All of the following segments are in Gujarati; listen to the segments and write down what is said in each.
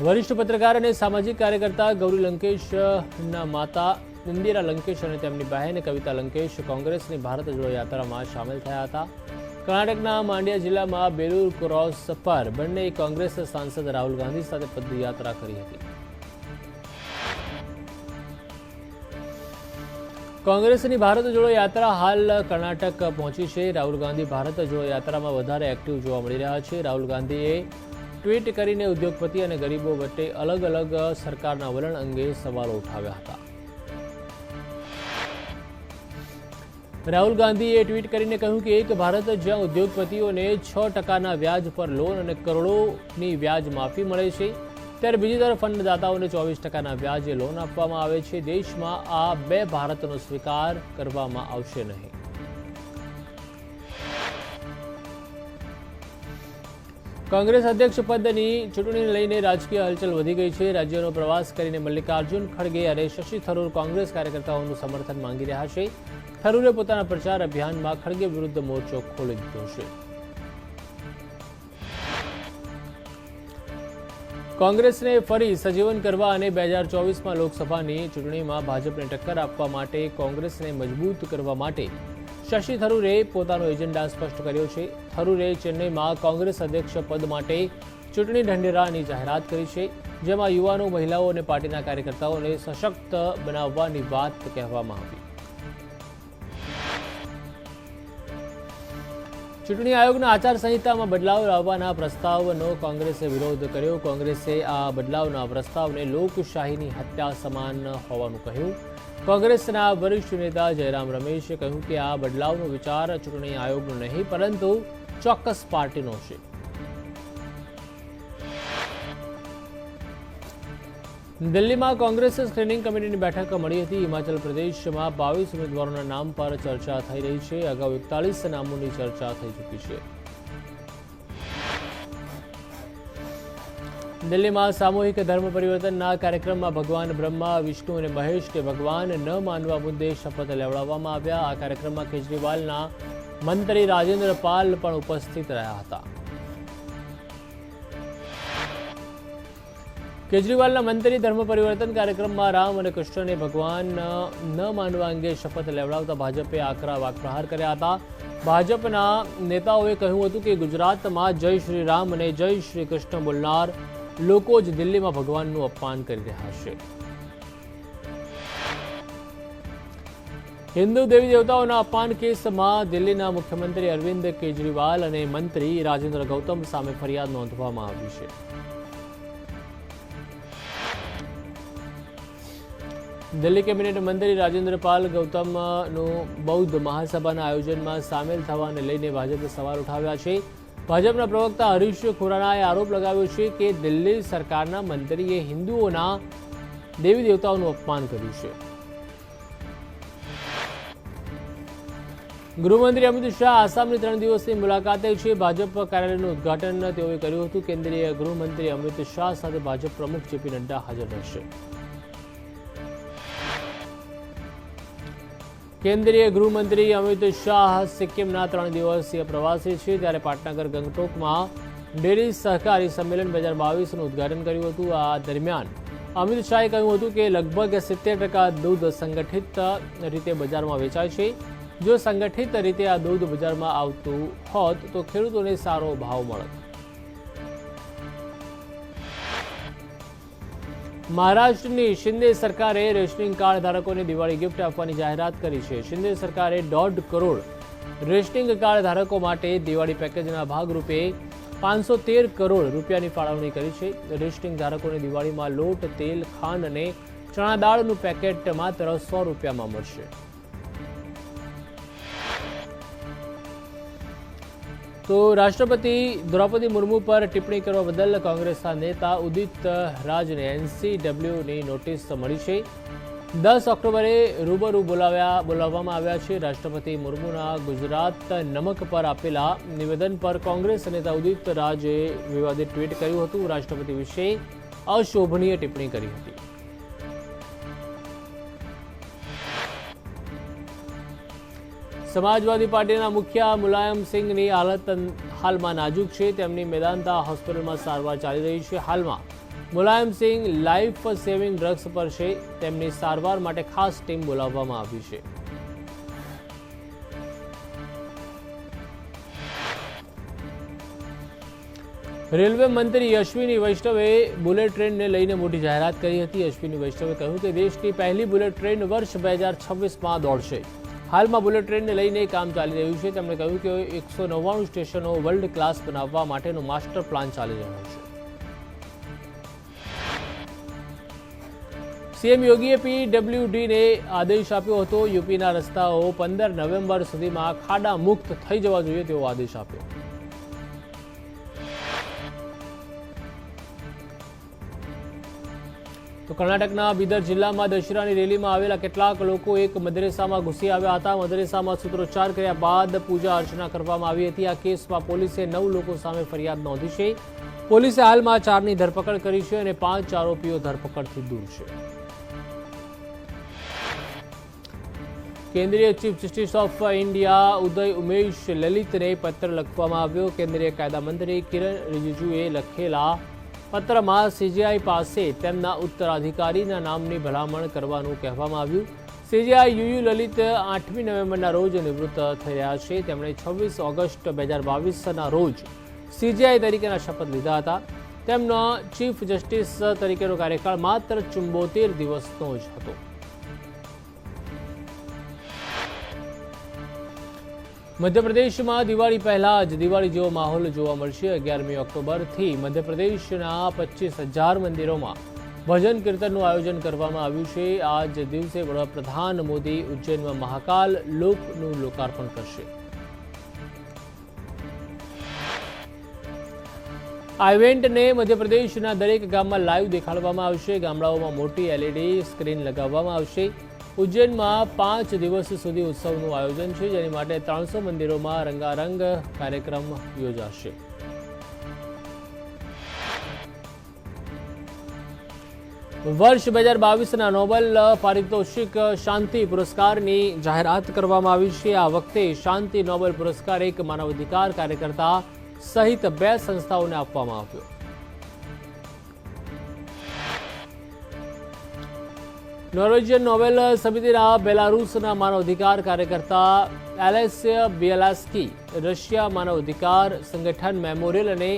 વરિષ્ઠ પત્રકાર અને સામાજિક કાર્યકર્તા ગૌરી લંકેશના માતા ઇન્દિરા લંકેશ અને તેમની બહેન કવિતા લંકેશ કોંગ્રેસની ભારત જોડો યાત્રામાં સામેલ થયા હતા. કર્ણાટકના માંડ્યા જિલ્લામાં બેલુર ક્રોસ પર બંને કોંગ્રેસ સાંસદ રાહુલ ગાંધી સાથે પદયાત્રા કરી હતી. કોંગ્રેસની ભારત જોડો યાત્રા હાલ કર્ણાટક પહોંચી છે. રાહુલ ગાંધી ભારત જોડો યાત્રામાં વધારે એક્ટિવ જોવા મળી રહ્યા છે. રાહુલ ગાંધીએ ટ્વીટ કરીને ઉદ્યોગપતિ અને ગરીબો વચ્ચે અલગ અલગ સરકારના વલણ અંગે સવાલો ઉઠાવ્યા હતા. રાહુલ ગાંધીએ ટ્વીટ કરીને કહ્યું કે એક ભારત જ્યાં ઉદ્યોગપતિઓને 6% વ્યાજ પર લોન અને કરોડોની વ્યાજ માફી મળે છે, ત્યારે બીજી તરફ ફંડદાતાઓને 24% વ્યાજે લોન આપવામાં આવે છે. દેશમાં આ બે ભારતનો સ્વીકાર કરવામાં આવશે નહીં. કોંગ્રેસ અધ્યક્ષ પદની ચૂંટણીને લઈને રાજકીય હલચલ વધી ગઈ છે. રાજ્યનો પ્રવાસ કરીને મલ્લિકાર્જુન ખડગે અને શશી થરૂર કોંગ્રેસ કાર્યકર્તાઓનું સમર્થન માંગી રહ્યા છે. થરૂરે પોતાના પ્રચાર અભિયાનમાં ખડગે વિરુદ્ધ મોરચો ખોલી દીધો છે. કોંગ્રેસને ફરી સજીવન કરવા અને 2024માં લોકસભાની ચૂંટણીમાં ભાજપને ટક્કર આપવા માટે કોંગ્રેસને મજબૂત કરવા માટે શશી થરૂરે પોતાનો એજન્ડા સ્પષ્ટ કર્યો છે. થરૂરે ચેન્નઈમાં કોંગ્રેસ અધ્યક્ષ પદ માટે ચૂંટણી ઢંઢેરાની જાહેરાત કરી છે, જેમાં યુવાનો, મહિલાઓ અને પાર્ટીના કાર્યકર્તાઓને સશક્ત બનાવવાની વાત કહેવામાં આવી. ચૂંટણી આયોગના આચારસંહિતામાં બદલાવ લાવવાના પ્રસ્તાવનો કોંગ્રેસે વિરોધ કર્યો. કોંગ્રેસે આ બદલાવના પ્રસ્તાવને લોકશાહીની હત્યા સમાન હોવાનું કહ્યું. કોંગ્રેસના વરિષ્ઠ નેતા જયરામ રમેશે કહ્યું કે આ બદલાવનો વિચાર ચૂંટણી આયોગનો નહીં પરંતુ ચોક્કસ પાર્ટીનો છે. દિલ્હીમાં કોંગ્રેસ સ્ક્રીનિંગ કમિટીની બેઠક મળી હતી. હિમાચલ પ્રદેશમાં 22 ઉમેદવારોના નામ પર ચર્ચા થઈ રહી છે. અગાઉ 41 નામોની ચર્ચા થઈ ચૂકી છે. દિલ્હીમાં સામૂહિક ધર્મ પરિવર્તનના કાર્યક્રમમાં ભગવાન બ્રહ્મા, વિષ્ણુ અને મહેશને ભગવાન ન માનવા મુદ્દે શપથ લેવડાવવામાં આવ્યા. આ કાર્યક્રમમાં કેજરીવાલના મંત્રી રાજેન્દ્ર પાલ પણ ઉપસ્થિત રહ્યા હતા. કેજરીવાલના મંત્રી ધર્મ પરિવર્તન કાર્યક્રમમાં રામ અને કૃષ્ણને ભગવાન ન માનવા અંગે શપથ લેવડાવતા ભાજપે આકરા વાકપ્રહાર કર્યા હતા. ભાજપના નેતાઓએ કહ્યું હતું કે ગુજરાતમાં જય શ્રી રામ અને જય શ્રી કૃષ્ણ બોલનાર લોકો જ દિલ્હીમાં ભગવાનનું અપમાન કરી રહ્યા છે. હિન્દુ દેવી દેવતાઓના અપમાન કેસમાં દિલ્હીના મુખ્યમંત્રી અરવિંદ કેજરીવાલ અને મંત્રી રાજેન્દ્ર ગૌતમ સામે ફરિયાદ નોંધવામાં આવી છે. દિલ્હી કેબિનેટ મંત્રી રાજેન્દ્ર પાલ ગૌતમનું બૌદ્ધ મહાસભાના આયોજનમાં સામેલ થવાને લઈને ભાજપે સવાલ ઉઠાવ્યા છે. ભાજપના પ્રવક્તા હરીશ ખુરાનાએ આરોપ લગાવ્યો છે કે દિલ્હી સરકારના મંત્રીએ હિન્દુઓના દેવી દેવતાઓનું અપમાન કર્યું છે. ગૃહમંત્રી અમિત શાહ આસામની 3 દિવસની મુલાકાતે છે. ભાજપ કાર્યાલયનું ઉદઘાટન તેઓએ કર્યું હતું. કેન્દ્રીય ગૃહમંત્રી અમિત શાહ સાથે ભાજપ પ્રમુખ જેપી નડ્ડા હાજર રહેશે. કેન્દ્રીય ગૃહમંત્રી અમિત શાહ સિક્કિમના 3 દિવસીય પ્રવાસે છે. ત્યારે પાટનગર ગંગટોકમાં ડેરી સહકારી સંમેલન 2022નું ઉદઘાટન કર્યું હતું. આ દરમિયાન અમિત શાહે કહ્યું હતું કે લગભગ 70% દૂધ સંગઠિત રીતે બજારમાં વેચાય છે. જો સંગઠિત રીતે આ દૂધ બજારમાં આવતું હોત તો ખેડૂતોને સારો ભાવ મળત. મહારાષ્ટ્રની શિંદે સરકારે રેશનિંગ કાર્ડ ધારકોને દિવાળી ગિફ્ટ આપવાની જાહેરાત કરી છે. શિંદે સરકારે 1.5 કરોડ રેશનિંગ કાર્ડ ધારકો માટે દિવાળી પેકેજના ભાગરૂપે 513 કરોડ રૂપિયાની ફાળવણી કરી છે. રેશનિંગ ધારકોને દિવાળીમાં લોટ, તેલ, ખાંડ અને ચણા દાળનું પેકેટ માત્ર 100 રૂપિયામાં મળશે. તો રાષ્ટ્રપતિ દ્રૌપદી મુર્મુ પર ટિપ્પણી કરવા બદલ કોંગ્રેસના નેતા ઉદિત રાજને NCWની નોટિસ મળી છે. 10 ઓક્ટોબરે રૂબરૂ બોલાવવામાં આવ્યા છે. રાષ્ટ્રપતિ મુર્મુના ગુજરાત નમક પર આપેલા નિવેદન પર કોંગ્રેસ નેતા ઉદિત રાજે વિવાદિત ટ્વીટ કર્યું હતું. રાષ્ટ્રપતિ વિશે અશોભનીય ટિપ્પણી કરી હતી. સમાજવાદી પાર્ટીના મુખ્ય મુલાયમ સિંઘની હાલત હાલમાં નાજુક છે. તેમની મેદાંતા હોસ્પિટલમાં સારવાર ચાલી રહી છે. હાલમાં મુલાયમસિંહ લાઈફ સેવિંગ ડ્રગ્સ પર છે. તેમની સારવાર માટે ખાસ ટીમ બોલાવવામાં આવી છે. રેલવે મંત્રી અશ્વિની વૈષ્ણવે બુલેટ ટ્રેનને લઈને મોટી જાહેરાત કરી હતી. અશ્વિની વૈષ્ણવે કહ્યું કે દેશની પહેલી બુલેટ ટ્રેન વર્ષ 2026માં દોડશે. હાલમાં બુલેટ ટ્રેનને લઈને કામ ચાલી રહ્યું છે. તેમણે કહ્યું કે 199 સ્ટેશનો વર્લ્ડ ક્લાસ બનાવવા માટેનો માસ્ટર પ્લાન ચાલી રહ્યો છે. સીએમ યોગીએ પીડબ્લ્યુડીને આદેશ આપ્યો હતો. યુપીના રસ્તાઓ 15 નવેમ્બર સુધીમાં ખાડા મુક્ત થઈ જવા જોઈએ તેવો આદેશ આપ્યો. તો કર્ણાટકના બીદર જિલ્લામાં દશેરાની રેલીમાં આવેલા કેટલાક લોકો એક મદરેસામાં ઘૂસી આવ્યા હતા. મદરેસામાં સૂત્રોચ્ચાર કર્યા બાદ પૂજા અર્ચના કરવામાં આવી હતી. આ કેસમાં પોલીસે 9 લોકો સામે ફરિયાદ નોંધી છે. પોલીસે હાલમાં 4ની ધરપકડ કરી છે અને 5 આરોપીઓ ધરપકડથી દૂર છે. કેન્દ્રીય ચીફ જસ્ટિસ ઓફ ઇન્ડિયા ઉદય ઉમેશ લલિતને પત્ર લખવામાં આવ્યો. કેન્દ્રીય કાયદા મંત્રી કિરણ રિજિજુએ લખેલા પત્રમાં સીજીઆઈ પાસે તેમના ઉત્તરાધિકારીના નામની ભલામણ કરવાનું કહેવામાં આવ્યું. સીજીઆઈ યુયુ લલિત 8મી નવેમ્બરના રોજ નિવૃત્ત થઈ રહ્યા છે. તેમણે 26 ઓગસ્ટ 2022ના રોજ સીજીઆઈ તરીકેના શપથ લીધા હતા. તેમનો ચીફ જસ્ટિસ તરીકેનો કાર્યકાળ માત્ર 74 દિવસનો જ હતો. મધ્યપ્રદેશમાં દિવાળી પહેલા જ દિવાળી જેવો માહોલ જોવા મળશે. 11મી ઓક્ટોબરથી મધ્યપ્રદેશના 25,000 મંદિરોમાં ભજન કીર્તનનું આયોજન કરવામાં આવ્યું છે. આ જ દિવસે વડાપ્રધાન મોદી ઉજ્જૈનમાં મહાકાલ લોકનું લોકાર્પણ કરશે. આ ઇવેન્ટને મધ્યપ્રદેશના દરેક ગામમાં લાઈવ દેખાડવામાં આવશે. ગામડાઓમાં મોટી એલઈડી સ્ક્રીન લગાવવામાં આવશે. ઉજ્જૈનમાં 5 દિવસ સુધી ઉત્સવનું આયોજન છે, જેની માટે 300 મંદિરોમાં રંગારંગ કાર્યક્રમ યોજાશે. વર્ષ 2022ના નોબેલ પારિતોષિક શાંતિ પુરસ્કારની જાહેરાત કરવામાં આવી છે. આ વખતે શાંતિ નોબેલ પુરસ્કાર એક માનવાધિકાર કાર્યકર્તા સહિત 2 સંસ્થાઓને આપવામાં આવ્યો. નોર્વેજિયન નોબેલ સમિતિના બેલારૂસના માનવાધિકાર કાર્યકર્તા એલેસિયા બિયાલાસ્કી, રશિયા માનવાધિકાર સંગઠન મેમોરિયલ અને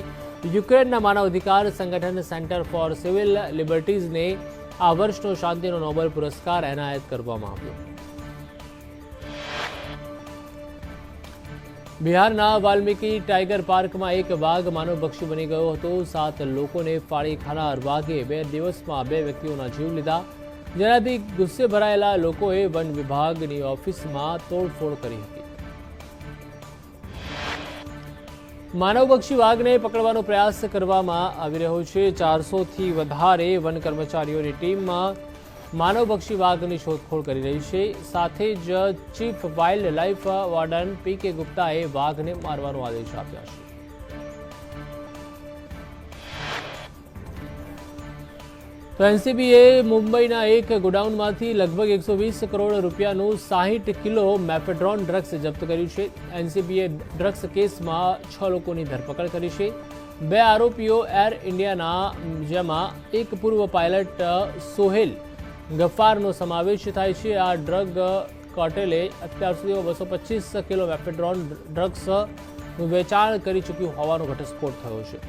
યુક્રેનના માનવાધિકાર સંગઠન સેન્ટર ફોર સિવિલ લિબર્ટીઝને આ વર્ષનો શાંતિનો નોબેલ પુરસ્કાર એનાયત કરવામાં આવ્યો. બિહારના વાલ્મીકી ટાઈગર પાર્કમાં એક વાઘ માનવભક્ષી બની ગયો હતો. 7 લોકોને ફાળી ખાનાર વાઘે 2 દિવસમાં 2 વ્યક્તિઓના જીવ લીધા, જેનાથી ગુસ્સે ભરાયેલા લોકોએ વન વિભાગની ઓફિસમાં તોડફોડ કરી હતી. માનવભક્ષી વાઘને પકડવાનો પ્રયાસ કરવામાં આવી રહ્યો છે. 400થી વધારે વન કર્મચારીઓની ટીમમાં માનવભક્ષી વાઘની શોધખોળ કરી રહી છે. સાથે જ chief wildlife warden PK ગુપ્તાએ વાઘને મારવાનો આદેશ આપ્યો છે. તો એનસીબીએ મુંબઈના એક ગોડાઉનમાંથી લગભગ 120 કરોડ રૂપિયાનું 60 કિલો મેફેડ્રોન ડ્રગ્સ જપ્ત કર્યું છે. એનસીબીએ ડ્રગ્સ કેસમાં 6 લોકોની ધરપકડ કરી છે. 2 આરોપીઓ એર ઇન્ડિયાના, જેમાં એક પૂર્વ પાયલટ સોહેલ ગફ્ફારનો સમાવેશ થાય છે. આ ડ્રગ કાર્ટેલે અત્યાર સુધીમાં 225 કિલો મેફેડ્રોન ડ્રગ્સનું વેચાણ કરી ચૂક્યું હોવાનો ઘટસ્ફોટ થયો છે.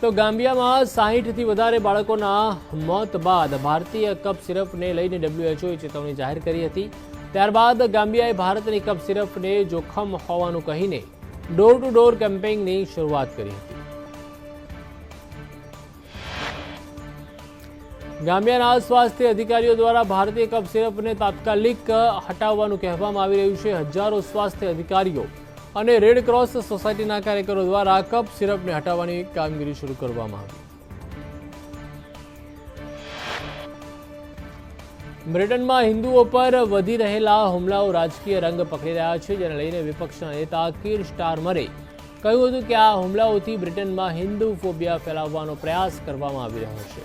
તો ગામ્બિયામાં 60થી વધારે બાળકોના મોત બાદ ભારતીય કપ સિરપને લઈને WHOએ ચેતવણી જાહેર કરી હતી. ત્યારબાદ ગામ્બિયાએ ભારતની કપ સિરપને જોખમ હોવાનું કહીને ડોર ટુ ડોર કેમ્પેઇનની શરૂઆત કરી હતી. ગામ્બિયાના સ્વાસ્થ્ય અધિકારીઓ દ્વારા ભારતીય કપ સિરપને તાત્કાલિક હટાવવાનું કહેવામાં આવી રહ્યું છે. હજારો સ્વાસ્થ્ય અધિકારીઓ અને રેડ ક્રોસ સોસાયટીના કાર્યકરો દ્વારા કપ સિરપને હટાવવાની કામગીરી શરૂ કરવામાં આવી. બ્રિટનમાં હિન્દુઓ પર વધી રહેલા હુમલાઓ રાજકીય રંગ પકડી રહ્યા છે, જેને લઈને વિપક્ષના નેતા કીર સ્ટારમરે કહ્યું હતું કે આ હુમલાઓથી બ્રિટનમાં હિન્દુ ફોબિયા ફેલાવવાનો પ્રયાસ કરવામાં આવી રહ્યો છે.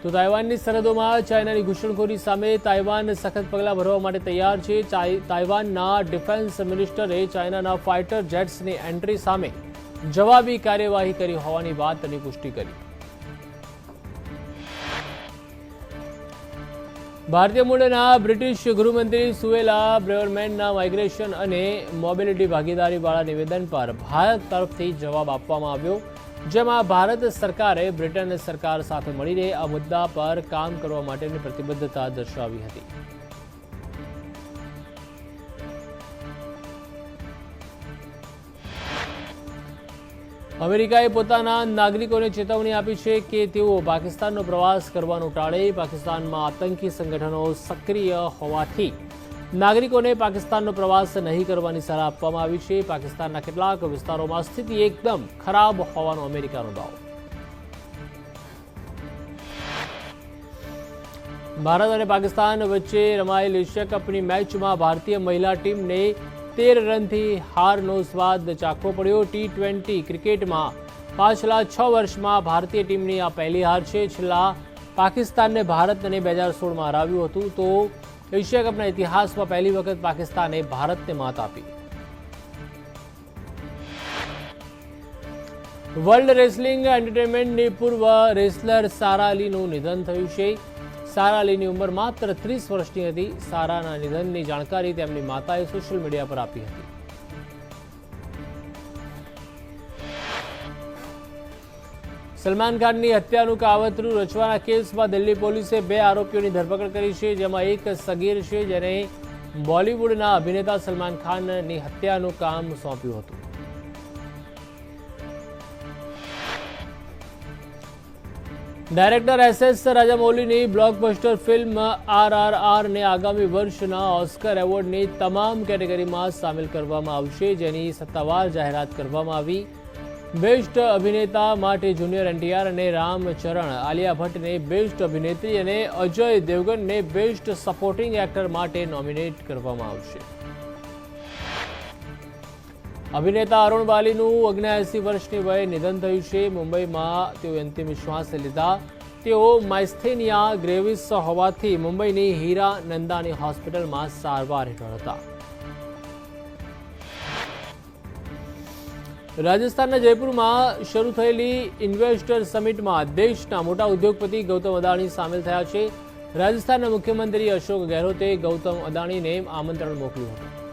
તો તાઇવાનની સરહદોમાં ચાઇનાની ઘૂસણખોરી સામે તાઇવાન સખત પગલાં ભરવા માટે તૈયાર છે. તાઇવાનના ડિફેન્સ મિનિસ્ટરે ચાઇનાના ફાઇટર જેટ્સની એન્ટ્રી સામે જવાબી કાર્યવાહી કરી હોવાની વાતની પુષ્ટિ કરી. ભારતીય મૂળના બ્રિટિશ ગૃહમંત્રી સુએલા બ્રેવરમેનના માઇગ્રેશન અને મોબિલિટી ભાગીદારીવાળા નિવેદન પર ભારત તરફથી જવાબ આપવામાં આવ્યો, જેમાં ભારત સરકારે બ્રિટન સરકાર સાથે મળીને આ મુદ્દા પર કામ કરવા માટેની પ્રતિબદ્ધતા દર્શાવી હતી. અમેરિકાએ પોતાના નાગરિકોને ચેતવણી આપી છે કે તેઓ પાકિસ્તાનનો પ્રવાસ કરવાનું ટાળે. પાકિસ્તાનમાં આતંકી સંગઠનો સક્રિય હોવાથી નાગરિકોને પાકિસ્તાનનો પ્રવાસ નહીં કરવાની સલાહ આપવામાં આવી છે. પાકિસ્તાનના કેટલાક વિસ્તારોમાં સ્થિતિ એકદમ ખરાબ હોવાનો અમેરિકાનો દાવો. ભારત અને પાકિસ્તાન વચ્ચે રમાયેલ એશિયા કપની મેચમાં ભારતીય મહિલા ટીમને 13 રનથી હારનો સ્વાદ ચાખવો પડ્યો. T20 ક્રિકેટમાં પાછલા 6 વર્ષમાં ભારતીય ટીમની આ પહેલી હાર છે. છેલ્લા પાકિસ્તાનને ભારતને 2016માં હરાવ્યું હતું, તો એશિયા કપના ઇતિહાસમાં પહેલી વખત પાકિસ્તાને ભારતને માત આપી. વર્લ્ડ રેસલિંગ એન્ટરટેનમેન્ટની પૂર્વ રેસલર સારા અલીનું નિધન થયું છે. સારા અલીની ઉંમર માત્ર 30 વર્ષની હતી. સારાના નિધનની જાણકારી તેમની માતાએ સોશિયલ મીડિયા પર આપી હતી. સલમાન ખાનની હત્યાનું કાવતરું રચવાના કેસમાં દિલ્હી પોલીસે 2 આરોપીઓની ધરપકડ કરી છે, જેમાં એક સગીર છે જેને બોલિવૂડના અભિનેતા સલમાન ખાનની હત્યાનું કામ સોંપ્યું હતું. ડાયરેક્ટર SS રાજામૌલીની બ્લોકબસ્ટર ફિલ્મ RRR ને આગામી વર્ષના ઓસ્કર એવોર્ડની તમામ કેટેગરીમાં સામેલ કરવામાં આવશે, જેની સત્તાવાર જાહેરાત કરવામાં આવી. બેસ્ટ અભિનેતા માટે જુનિયર NTR અને રામચરણ, આલિયા ભટ્ટને બેસ્ટ અભિનેત્રી અને અજય દેવગનને બેસ્ટ સપોર્ટિંગ એક્ટર માટે નોમિનેટ કરવામાં આવશે. અભિનેતા અરુણ બાલીનું 79 વર્ષની વયે નિધન થયું છે. મુંબઈમાં તેઓ અંતિમ શ્વાસ લીધા. તેઓ માઇસ્થેનિયા ગ્રેવિસ હોવાથી મુંબઈની હીરા નંદાની હોસ્પિટલમાં સારવાર હેઠળ હતા. રાજસ્થાનના જયપુરમાં શરૂ થયેલી ઇન્વેસ્ટર સમિટમાં દેશના મોટા ઉદ્યોગપતિ ગૌતમ અદાણી સામેલ થયા છે. રાજસ્થાનના મુખ્યમંત્રી અશોક ગેહલોતે ગૌતમ અદાણીને આમંત્રણ મોકલ્યું હતું.